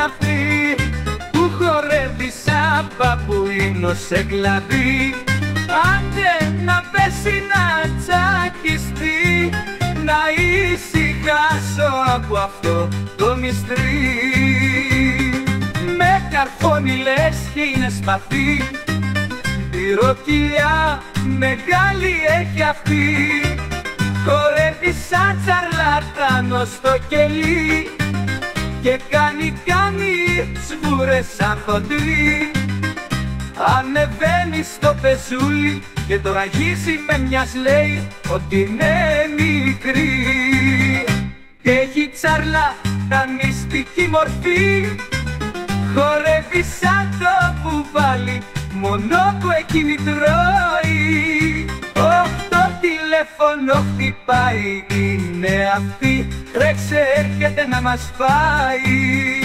αυτή που χορεύει σαν παπουίνο σε κλαδί. Άντε να πέσει να τσακιστεί, να ησυχάσω από αυτό το μυστρί. Με καρφώνει λες και είναι σπαθί, τη ροκυλιά μεγάλη έχει αυτή. Χορεύει σαν τσαρλατάνο στο κελί και κάνει σβούρες σαν χοντρή. Ανεβαίνει στο πεζούλι και το ραγίζει με μιας λέει ότι είναι μικρή. Και έχει τσαρλατανιστική μορφή, χορεύει σαν το μπουβάλι, μόνο που εκείνη τρώει. Το τηλέφωνο χτυπάει, είναι αυτή, τρέξε έρχεται να μας φάει.